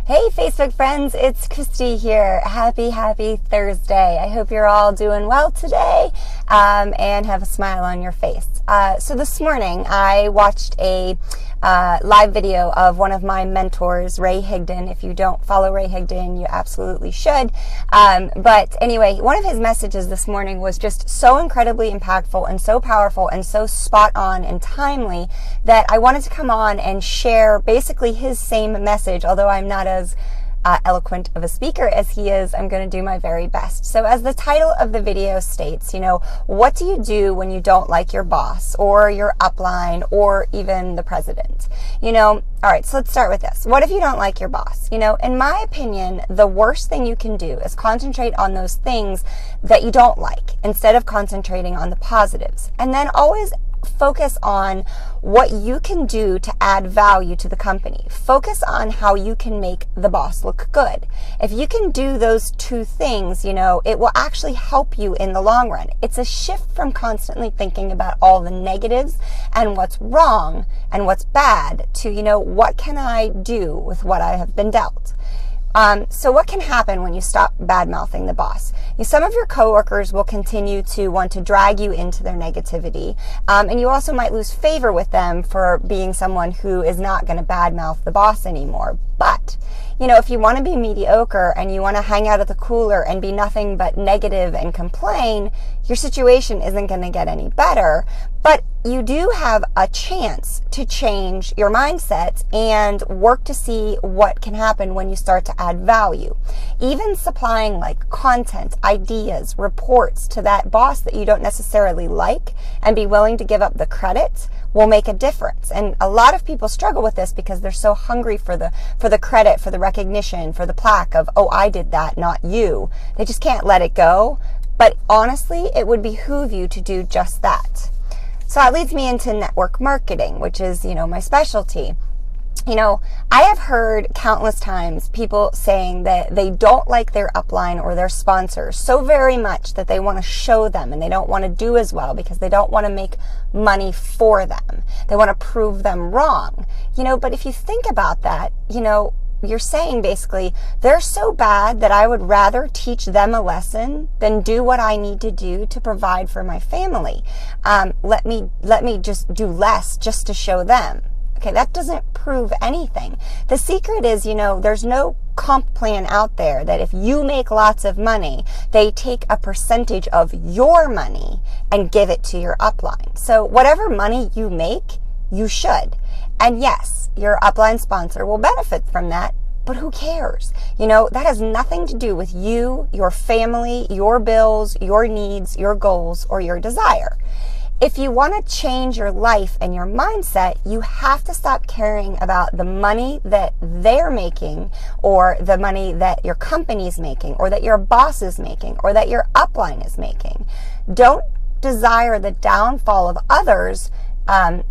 Hey Facebook friends, it's Christy here. Happy Thursday. I hope you're all doing well today and have a smile on your face. So this morning I watched a live video of one of my mentors, Ray Higdon. If you don't follow Ray Higdon, you absolutely should. But anyway, one of his messages this morning was just so incredibly impactful and so powerful and so spot on and timely that I wanted to come on and share basically his same message, although I'm not as eloquent of a speaker as he is. I'm going to do my very best. So as the title of the video states, what do you do when you don't like your boss or your upline or even the president? All right, so let's start with this. What if you don't like your boss? In my opinion, the worst thing you can do is concentrate on those things that you don't like instead of concentrating on the positives. And then always focus on what you can do to add value to the company. Focus on how you can make the boss look good. If you can do those two things, it will actually help you in the long run. It's a shift from constantly thinking about all the negatives and what's wrong and what's bad to, what can I do with what I have been dealt? So what can happen when you stop bad-mouthing the boss? Some of your coworkers will continue to want to drag you into their negativity, and you also might lose favor with them for being someone who is not going to bad-mouth the boss anymore. But, if you want to be mediocre and you want to hang out at the cooler and be nothing but negative and complain, your situation isn't going to get any better. But you do have a chance to change your mindset and work to see what can happen when you start to add value. Even supplying like content, ideas, reports to that boss that you don't necessarily like and be willing to give up the credit will make a difference. And a lot of people struggle with this because they're so hungry for the credit, for the recognition, for the plaque of, oh, I did that, not you. They just can't let it go. But honestly, it would behoove you to do just that. So that leads me into network marketing, which is, my specialty. I have heard countless times people saying that they don't like their upline or their sponsors so very much that they want to show them and they don't want to do as well because they don't want to make money for them. They want to prove them wrong. But if you think about that, you're saying basically they're so bad that I would rather teach them a lesson than do what I need to do to provide for my family. Let me just do less just to show them. Okay, that doesn't prove anything. The secret is, there's no comp plan out there that if you make lots of money, they take a percentage of your money and give it to your upline. So whatever money you make, you should. And yes, your upline sponsor will benefit from that, but who cares? That has nothing to do with you, your family, your bills, your needs, your goals, or your desire. If you want to change your life and your mindset, you have to stop caring about the money that they're making or the money that your company's making or that your boss is making or that your upline is making. Don't desire the downfall of others,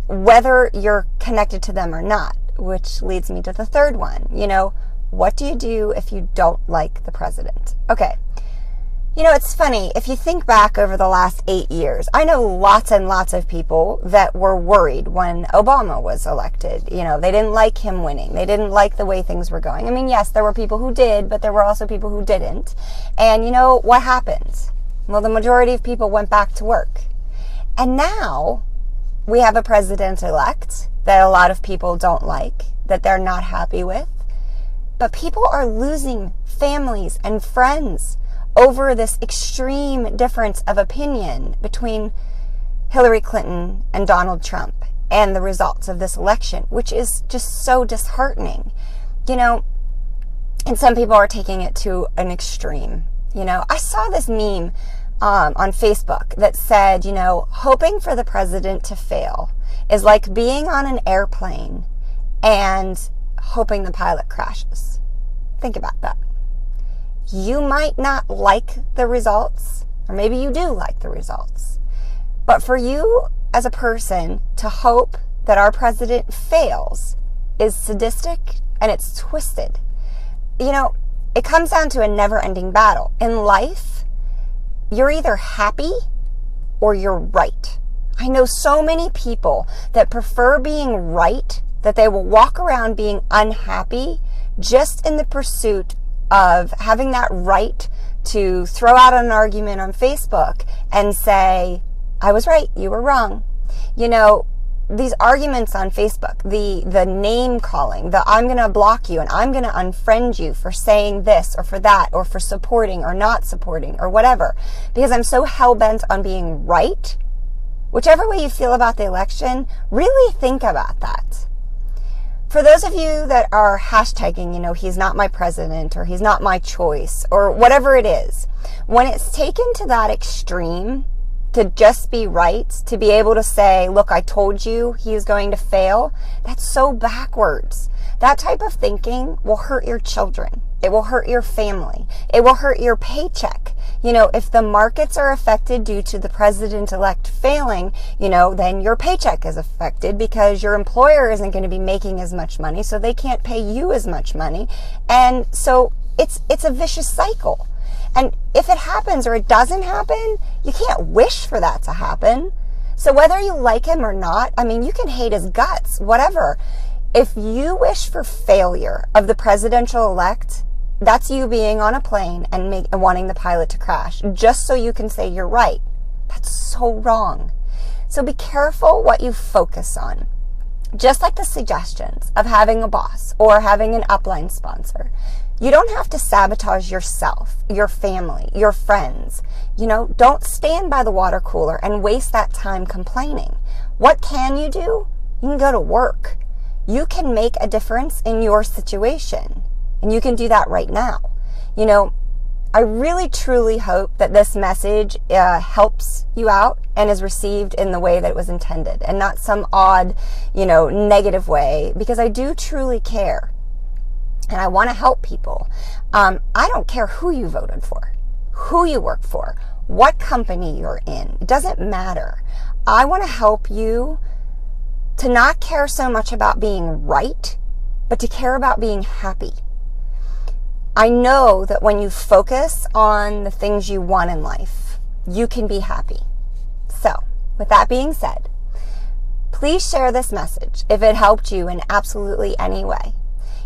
whether you're connected to them or not, which leads me to the third one. What do you do if you don't like the president? Okay. It's funny, if you think back over the last 8 years, I know lots and lots of people that were worried when Obama was elected. They didn't like him winning. They didn't like the way things were going. I mean, yes, there were people who did, but there were also people who didn't. And what happened? Well, the majority of people went back to work. And now we have a president-elect that a lot of people don't like, that they're not happy with. But people are losing families and friends over this extreme difference of opinion between Hillary Clinton and Donald Trump and the results of this election, which is just so disheartening. And some people are taking it to an extreme. I saw this meme on Facebook that said, hoping for the president to fail is like being on an airplane and hoping the pilot crashes. Think about that. You might not like the results, or maybe you do like the results. But for you as a person to hope that our president fails is sadistic and it's twisted. It comes down to a never-ending battle. In life, you're either happy or you're right. I know so many people that prefer being right, that they will walk around being unhappy just in the pursuit of having that right to throw out an argument on Facebook and say, I was right, you were wrong. You know, these arguments on Facebook, the name calling, the I'm going to block you and I'm going to unfriend you for saying this or for that or for supporting or not supporting or whatever, because I'm so hell-bent on being right. Whichever way you feel about the election, really think about that. For those of you that are hashtagging, you know, he's not my president or he's not my choice or whatever it is, when it's taken to that extreme, to just be right, to be able to say, look, I told you he is going to fail, that's so backwards. That type of thinking will hurt your children. It will hurt your family. It will hurt your paycheck. You know, if the markets are affected due to the president-elect failing, you know, then your paycheck is affected because your employer isn't going to be making as much money, so they can't pay you as much money. And so it's a vicious cycle. And if it happens or it doesn't happen, you can't wish for that to happen. So whether you like him or not, I mean, you can hate his guts, whatever. If you wish for failure of the presidential elect, that's you being on a plane and wanting the pilot to crash, just so you can say you're right. That's so wrong. So be careful what you focus on. Just like the suggestions of having a boss or having an upline sponsor, you don't have to sabotage yourself, your family, your friends. You know, don't stand by the water cooler and waste that time complaining. What can you do? You can go to work. You can make a difference in your situation. And you can do that right now. You know, I really, truly hope that this message helps you out and is received in the way that it was intended and not some odd, you know, negative way, because I do truly care. And I want to help people. I don't care who you voted for, who you work for, what company you're in. It doesn't matter. I want to help you to not care so much about being right, but to care about being happy. I know that when you focus on the things you want in life, you can be happy. So, with that being said, please share this message if it helped you in absolutely any way.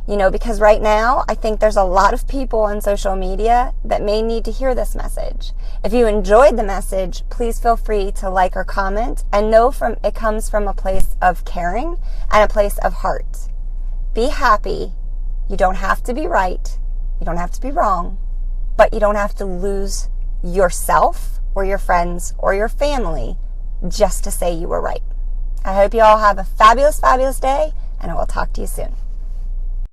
You know, because right now, I think there's a lot of people on social media that may need to hear this message. If you enjoyed the message, please feel free to like or comment and know it comes from a place of caring and a place of heart. Be happy. You don't have to be right. You don't have to be wrong, but you don't have to lose yourself or your friends or your family just to say you were right. I hope you all have a fabulous, fabulous day, and I will talk to you soon.